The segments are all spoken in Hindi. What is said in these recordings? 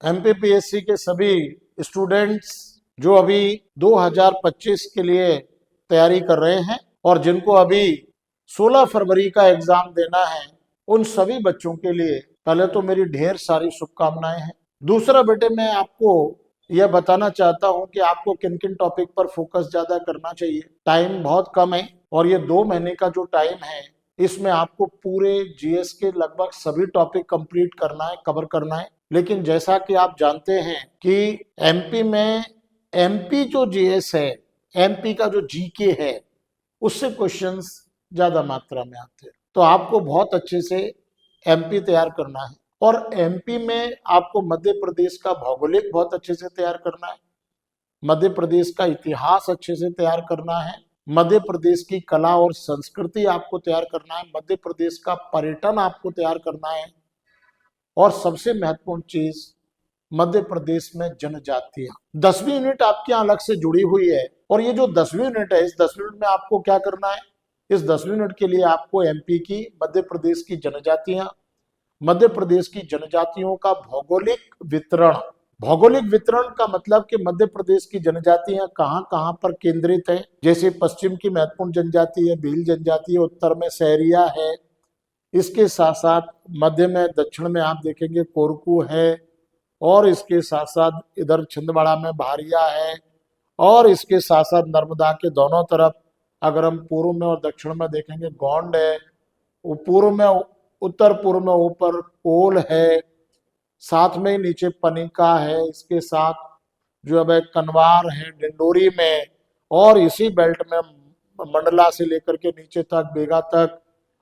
एमपीपीएससी के सभी स्टूडेंट्स जो अभी 2025 के लिए तैयारी कर रहे हैं और जिनको अभी 16 फरवरी का एग्जाम देना है, उन सभी बच्चों के लिए पहले तो मेरी ढेर सारी शुभकामनाएं हैं। दूसरा बेटे, मैं आपको यह बताना चाहता हूं कि आपको किन किन टॉपिक पर फोकस ज्यादा करना चाहिए। टाइम बहुत कम है और ये 2 महीने का जो टाइम है, इसमें आपको पूरे जीएस के लगभग सभी टॉपिक कंप्लीट करना है, कवर करना है। लेकिन जैसा कि आप जानते हैं कि एमपी में एमपी जो जीएस है, एमपी का जो जीके है, उससे क्वेश्चंस ज्यादा मात्रा में आते हैं। तो आपको बहुत अच्छे से एमपी तैयार करना है और एमपी में आपको मध्य प्रदेश का भौगोलिक बहुत अच्छे से तैयार करना है, मध्य प्रदेश का इतिहास अच्छे से तैयार करना है, मध्य प्रदेश की कला और संस्कृति आपको तैयार करना है, मध्य प्रदेश का पर्यटन आपको तैयार करना है और सबसे महत्वपूर्ण चीज, मध्य प्रदेश में जनजातियां। 10वीं यूनिट आपके यहाँ अलग से जुड़ी हुई है और ये जो 10वीं यूनिट है, इस 10वीं यूनिट में आपको क्या करना है? इस 10वीं यूनिट के लिए आपको एमपी की, मध्य प्रदेश की जनजातियां, मध्य प्रदेश की जनजातियों का भौगोलिक वितरण। भौगोलिक वितरण का मतलब कि मध्य प्रदेश की जनजातियां कहां कहां पर केंद्रित है। जैसे पश्चिम की महत्वपूर्ण जनजाति है भील जनजाति है, उत्तर में सहरिया है, इसके साथ साथ मध्य में, दक्षिण में आप देखेंगे कोरकू है, और इसके साथ साथ इधर छिंदवाड़ा में भारिया है, और इसके साथ साथ नर्मदा के दोनों तरफ अगर हम पूर्व में और दक्षिण में देखेंगे गोंड है, पूर्व में, उत्तर पूर्व में ऊपर कोल है, साथ में नीचे पनिका है, इसके साथ जो अब कनवार है डिंडोरी में, और इसी बेल्ट में मंडला से लेकर के नीचे तक बेगा तक,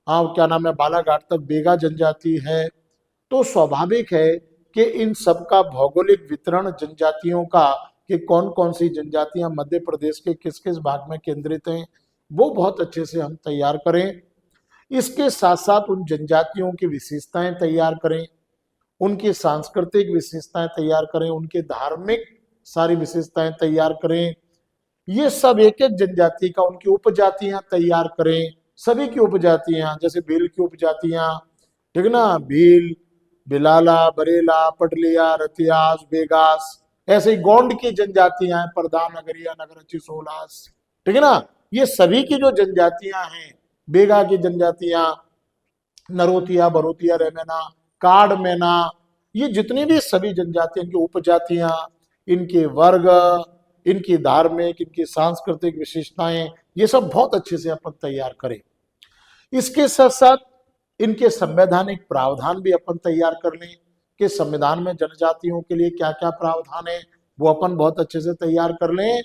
हाँ क्या नाम है, बालाघाट तक बेगा जनजाति है। तो स्वाभाविक है कि इन सब का भौगोलिक वितरण जनजातियों का, कि कौन कौन सी जनजातियां मध्य प्रदेश के किस किस भाग में केंद्रित हैं, वो बहुत अच्छे से हम तैयार करें। इसके साथ साथ उन जनजातियों की विशेषताएं तैयार करें, उनकी सांस्कृतिक विशेषताएं तैयार करें, उनकी धार्मिक सारी विशेषताएं तैयार करें। ये सब एक एक जनजाति का, उनकी उपजातियां तैयार करें, सभी की उपजातियां, जैसे भील की उपजातियां, ठीक ना, भील, बिलाला, बरेला, पटलिया, रतियास, बेगास, ऐसे ही गोंड की जनजातियां हैं, प्रधान, नगरिया, नगरची, सोलास, ठीक है ना। ये सभी की जो जनजातियां हैं, बेगा की जनजातियां, नरोतिया, बरोतिया, रेमेना, काड मेना, ये जितनी भी सभी जनजातियां, इनकी उपजातियां, इनके वर्ग, इनकी धार्मिक, इनकी सांस्कृतिक विशेषताएं, ये सब बहुत अच्छे से अपन तैयार करें। इसके साथ साथ इनके संवैधानिक प्रावधान भी अपन तैयार कर लें कि संविधान में जनजातियों के लिए क्या क्या प्रावधान है, वो अपन बहुत अच्छे से तैयार कर लें।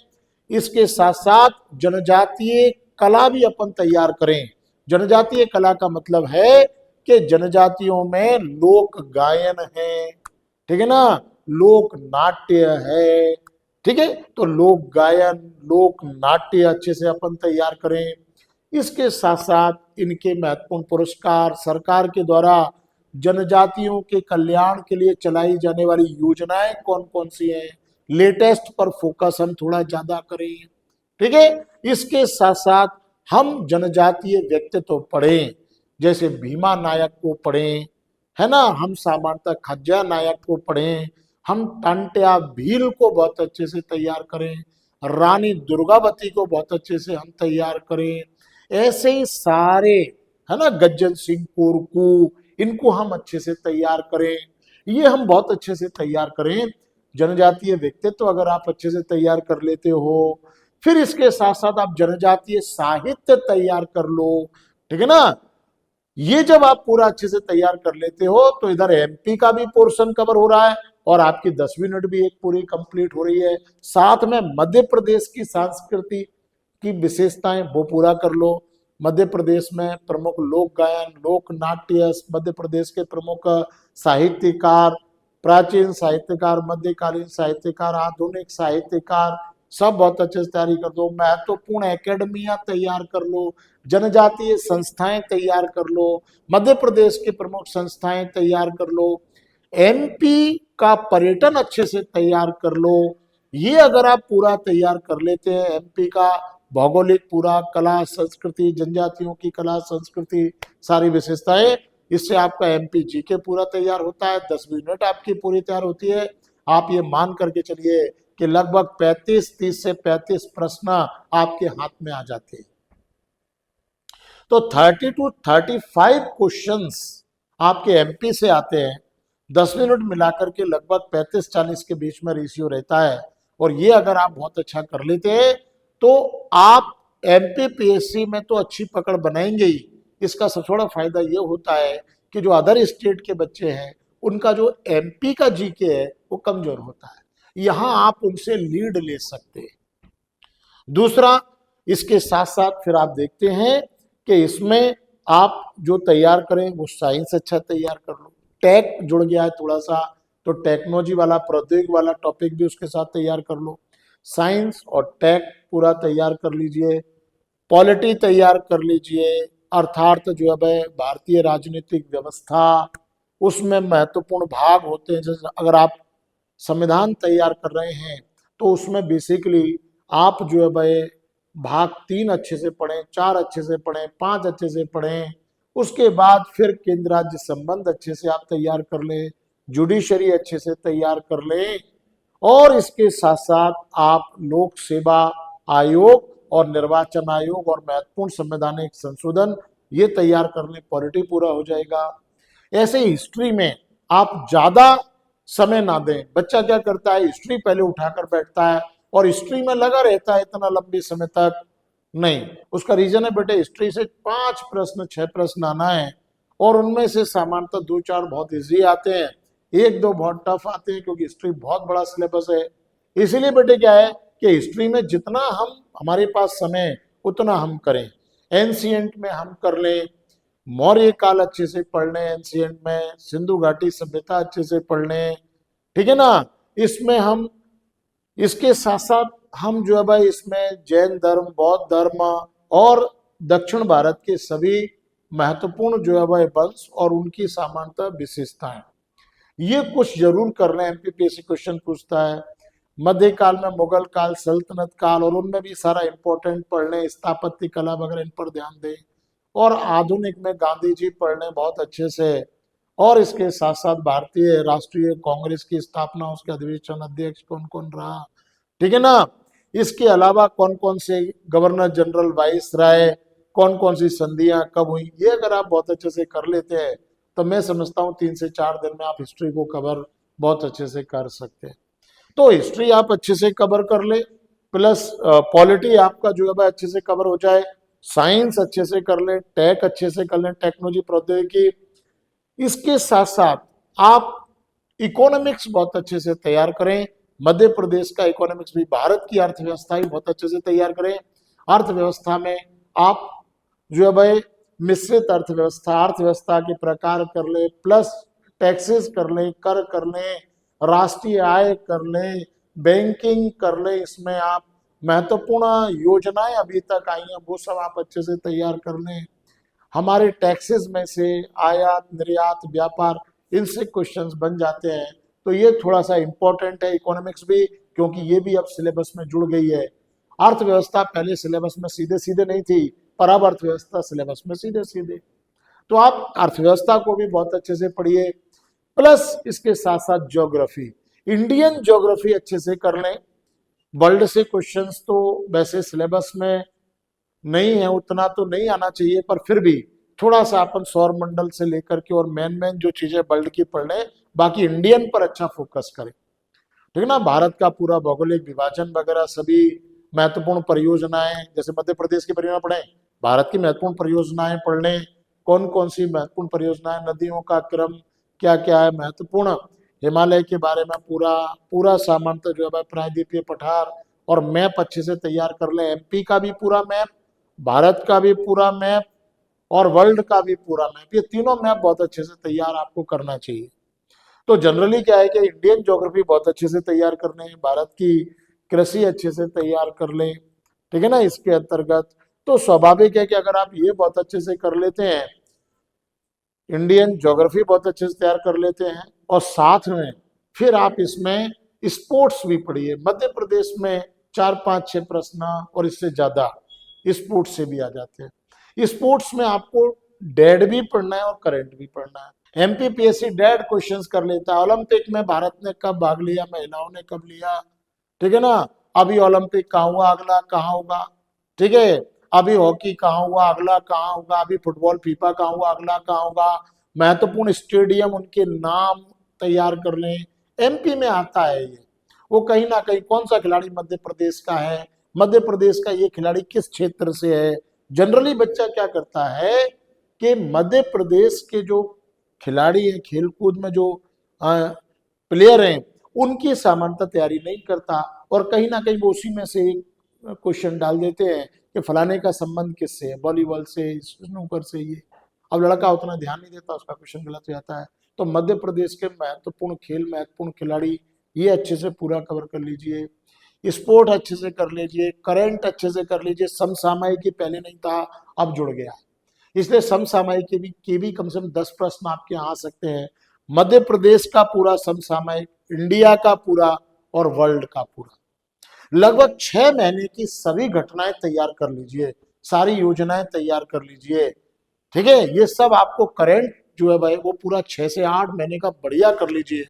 इसके साथ साथ जनजातीय कला भी अपन तैयार करें। जनजातीय कला का मतलब है कि जनजातियों में लोक गायन है, ठीक है ना, लोक नाट्य है, ठीक है, तो लोक गायन, लोक नाट्य अच्छे से अपन तैयार करें। इसके साथ साथ इनके महत्वपूर्ण पुरस्कार, सरकार के द्वारा जनजातियों के कल्याण के लिए चलाई जाने वाली योजनाएं कौन कौन सी हैं, लेटेस्ट पर फोकस हम थोड़ा ज्यादा करें, ठीक है। इसके साथ साथ हम जनजातीय व्यक्तित्व पढ़ें, जैसे भीमा नायक को पढ़ें, है ना, हम सामान्यतः खज्जा नायक को पढ़ें, हम टांट्या भील को बहुत अच्छे से तैयार करें, रानी दुर्गावती को बहुत अच्छे से हम तैयार करें, ऐसे ही सारे, है ना, गज्जन सिंह कोरकू, इनको हम अच्छे से तैयार करें। ये हम बहुत अच्छे से तैयार करें। जनजातीय व्यक्तित्व अगर आप अच्छे से तैयार कर लेते हो, फिर इसके साथ साथ आप जनजातीय साहित्य तैयार कर लो, ठीक है ना। ये जब आप पूरा अच्छे से तैयार कर लेते हो तो इधर एमपी का भी पोर्शन कवर हो रहा है और आपकी 10वीं यूनिट भी एक पूरी कंप्लीट हो रही है। साथ में मध्य प्रदेश की संस्कृति की विशेषताएं वो पूरा कर लो। मध्य प्रदेश में प्रमुख लोक गायन, लोक नाट्य, मध्य प्रदेश के प्रमुख साहित्यकार, प्राचीन साहित्यकार, मध्यकालीन साहित्यकार, आधुनिक साहित्यकार, सब बहुत अच्छे से तैयारी कर दो। महत्वपूर्ण एकेडमियां तैयार कर लो, जनजातीय संस्थाएं तैयार कर लो, मध्य प्रदेश की प्रमुख संस्थाएं तैयार कर लो, एमपी का पर्यटन अच्छे से तैयार कर लो। ये अगर आप पूरा तैयार कर लेते हैं, एमपी का भौगोलिक पूरा, कला संस्कृति, जनजातियों की कला संस्कृति, सारी विशेषताएं, इससे आपका एमपी जीके पूरा तैयार होता है, 10वीं यूनिट आपकी पूरी तैयार होती है। आप ये मान करके चलिए कि लगभग 30 से 35 प्रश्न आपके हाथ में आ जाते हैं। तो 30 to 35 क्वेश्चंस आपके एमपी से आते हैं। 10 मिनट मिलाकर के लगभग 35-40 के बीच में रेशियो रहता है। और ये अगर आप बहुत अच्छा कर लेते हैं तो आप एमपीपीएससी में तो अच्छी पकड़ बनाएंगे ही। इसका सबसे बड़ा फायदा ये होता है कि जो अदर स्टेट के बच्चे हैं उनका जो एमपी का जीके है वो कमजोर होता है, यहां आप उनसे लीड ले सकते हैं। दूसरा, इसके साथ साथ फिर आप देखते हैं कि इसमें आप जो तैयार करें वो साइंस अच्छा तैयार कर लो, टेक जुड़ गया है थोड़ा सा तो टेक्नोलॉजी वाला प्रौद्योगिकी वाला टॉपिक भी उसके साथ तैयार कर लो, साइंस और टेक पूरा तैयार कर लीजिए, पॉलिटी तैयार कर लीजिए, अर्थात जो है भारतीय राजनीतिक व्यवस्था उसमें महत्वपूर्ण भाग होते हैं। जैसे अगर आप संविधान तैयार कर रहे हैं तो उसमें बेसिकली आप जो है भाई भाग 3 अच्छे से पढ़ें, 4 अच्छे से पढ़ें, 5 अच्छे से पढ़ें। उसके बाद फिर केंद्र राज्य संबंध अच्छे से आप तैयार कर लें, जुडिशरी अच्छे से तैयार कर लें, और इसके साथ साथ आप लोक सेवा आयोग और निर्वाचन आयोग और महत्वपूर्ण संवैधानिक संशोधन ये तैयार कर लें, पॉलिटी पूरा हो जाएगा। ऐसे हिस्ट्री में आप ज्यादा समय ना दें। बच्चा क्या करता है, हिस्ट्री पहले उठाकर बैठता है और हिस्ट्री में लगा रहता है इतना लंबे समय तक। नहीं, उसका रीजन है बेटे हिस्ट्री से 5 प्रश्न 6 प्रश्न आना है और उनमें से सामान्यतः 2-4 बहुत इजी आते हैं, 1-2 बहुत टफ आते हैं क्योंकि हिस्ट्री बहुत बड़ा सिलेबस है। इसीलिए बेटे क्या है कि हिस्ट्री में जितना हम हमारे पास समय उतना हम करें। एंशिएंट में हम कर लें, मौर्य काल अच्छे से पढ़ लें, एंशिएंट में सिंधु घाटी सभ्यता अच्छे से पढ़ लें, ठीक है ना। इसमें हम इसके साथ साथ हम जो है भाई इसमें जैन धर्म, बौद्ध धर्म और दक्षिण भारत के सभी महत्वपूर्ण जो है भाई वंश और उनकी सामान्यतः विशेषताएं ये कुछ जरूर कर रहे हैं। एमपीपीएससी क्वेश्चन पूछता है मध्यकाल में मुगल काल, सल्तनत काल, और उनमें भी सारा इंपॉर्टेंट पढ़ लें, स्थापत्य कला वगैरह इन पर ध्यान दें, और आधुनिक में गांधी जी पढ़ लें बहुत अच्छे से। और इसके साथ साथ भारतीय राष्ट्रीय कांग्रेस की स्थापना, उसके अधिवेशन अध्यक्ष कौन कौन रहा, ठीक है ना। इसके अलावा कौन कौन से गवर्नर जनरल, वाइस राय, कौन कौन सी संधियां कब हुई, ये अगर आप बहुत अच्छे से कर लेते हैं तो मैं समझता हूँ 3 से 4 दिन में आप हिस्ट्री को कवर बहुत अच्छे से कर सकते हैं। तो हिस्ट्री आप अच्छे से कवर कर ले, प्लस पॉलिटी आपका जो है अच्छे से कवर हो जाए, साइंस अच्छे से कर ले, टेक अच्छे से कर ले, टेक्नोलॉजी प्रौद्योगिकी। इसके साथ साथ आप इकोनॉमिक्स बहुत अच्छे से तैयार करें, मध्य प्रदेश का इकोनॉमिक्स भी, भारत की अर्थव्यवस्था भी बहुत अच्छे से तैयार करें। अर्थव्यवस्था में आप जो है भाई मिश्रित अर्थव्यवस्था के प्रकार कर ले, प्लस टैक्सेस कर ले, कर कर ले, राष्ट्रीय आय कर ले, बैंकिंग कर ले, इसमें आप महत्वपूर्ण योजनाएं अभी तक आई हैं वो सब आप अच्छे से तैयार कर लें। हमारे टैक्सेस में से आयात निर्यात व्यापार इनसे क्वेश्चंस बन जाते हैं, तो ये थोड़ा सा इंपॉर्टेंट है इकोनॉमिक्स भी, क्योंकि ये भी अब सिलेबस में जुड़ गई है। अर्थव्यवस्था पहले सिलेबस में सीधे सीधे नहीं थी, पर अब अर्थव्यवस्था सिलेबस में सीधे सीधे, तो आप अर्थव्यवस्था को भी बहुत अच्छे से पढ़िए। प्लस इसके साथ साथ ज्योग्राफी, इंडियन ज्योग्राफी अच्छे से कर लें। वर्ल्ड से क्वेश्चंस तो वैसे सिलेबस में नहीं है, उतना तो नहीं आना चाहिए, पर फिर भी थोड़ा सा अपन सौर मंडल से लेकर के और मेन जो चीजें वर्ल्ड की पढ़ लें, बाकी इंडियन पर अच्छा फोकस करें, ठीक है ना। भारत का पूरा भौगोलिक विभाजन वगैरह सभी महत्वपूर्ण परियोजनाएं, जैसे मध्य प्रदेश की परियोजना पढ़ें, भारत की महत्वपूर्ण परियोजनाएं पढ़ लें, कौन कौन सी महत्वपूर्ण परियोजनाएं, नदियों का क्रम क्या क्या है महत्वपूर्ण, हिमालय के बारे में पूरा पूरा सामान्यतः जो है प्रायद्वीपीय पठार और मैप अच्छे से तैयार कर लें, एमपी का भी पूरा मैप, भारत का भी पूरा मैप और वर्ल्ड का भी पूरा मैप, ये तीनों मैप बहुत अच्छे से तैयार आपको करना चाहिए। तो जनरली क्या है कि इंडियन ज्योग्राफी बहुत अच्छे से तैयार कर लें, भारत की कृषि अच्छे से तैयार कर लें, ठीक है ना। इसके अंतर्गत तो स्वाभाविक है कि अगर आप ये बहुत अच्छे से कर लेते हैं, इंडियन ज्योग्राफी बहुत अच्छे से तैयार कर लेते हैं, और साथ में फिर आप इसमें स्पोर्ट्स भी पढ़िए। मध्य प्रदेश में 4-5-6 प्रश्न और इससे ज्यादा स्पोर्ट्स से भी आ जाते हैं। स्पोर्ट्स में आपको डेड भी पढ़ना है और करंट भी पढ़ना है। एमपीपीएससी डेड क्वेश्चंस कर लेता है। ओलंपिक में भारत ने कब भाग लिया, महिलाओं ने कब लिया, ठीक है ना। अभी ओलंपिक कहाँ हुआ, अगला कहाँ होगा, ठीक है। अभी हॉकी कहाँ हुआ, अगला कहाँ होगा। अभी फुटबॉल फीफा कहाँ हुआ, अगला कहाँ होगा। महत्वपूर्ण स्टेडियम, उनके नाम तैयार कर लें। एमपी में आता है ये। वो कहीं ना कहीं कौन सा खिलाड़ी मध्य प्रदेश का है, मध्य प्रदेश का ये खिलाड़ी किस क्षेत्र से है। जनरली बच्चा क्या करता है कि मध्य प्रदेश के जो खिलाड़ी हैं, खेलकूद में जो प्लेयर हैं, उनकी सामान्यतः तैयारी नहीं करता, और कहीं ना कहीं वो उसी में से क्वेश्चन डाल देते हैं कि फलाने का संबंध किससे है, वॉलीबॉल से, स्नूकर से। ये अब लड़का उतना ध्यान नहीं देता, उसका क्वेश्चन गलत हो जाता है। तो मध्य प्रदेश के महत्वपूर्ण खेल, महत्वपूर्ण खिलाड़ी, ये अच्छे से पूरा कवर कर लीजिए। स्पोर्ट अच्छे से कर लीजिए, करंट अच्छे से कर लीजिए। समसामयिकी पहले नहीं था, अब जुड़ गया, इसलिए समसामयिक के भी कम से कम 10 प्रश्न आपके यहाँ आ सकते हैं। मध्य प्रदेश का पूरा समसामयिक, इंडिया का पूरा और वर्ल्ड का पूरा। लगभग 6 महीने की सभी घटनाएं तैयार कर लीजिए, सारी योजनाएं तैयार कर लीजिए, ठीक है। ये सब आपको करंट जो है भाई वो पूरा 6 से 8 महीने का बढ़िया कर लीजिए।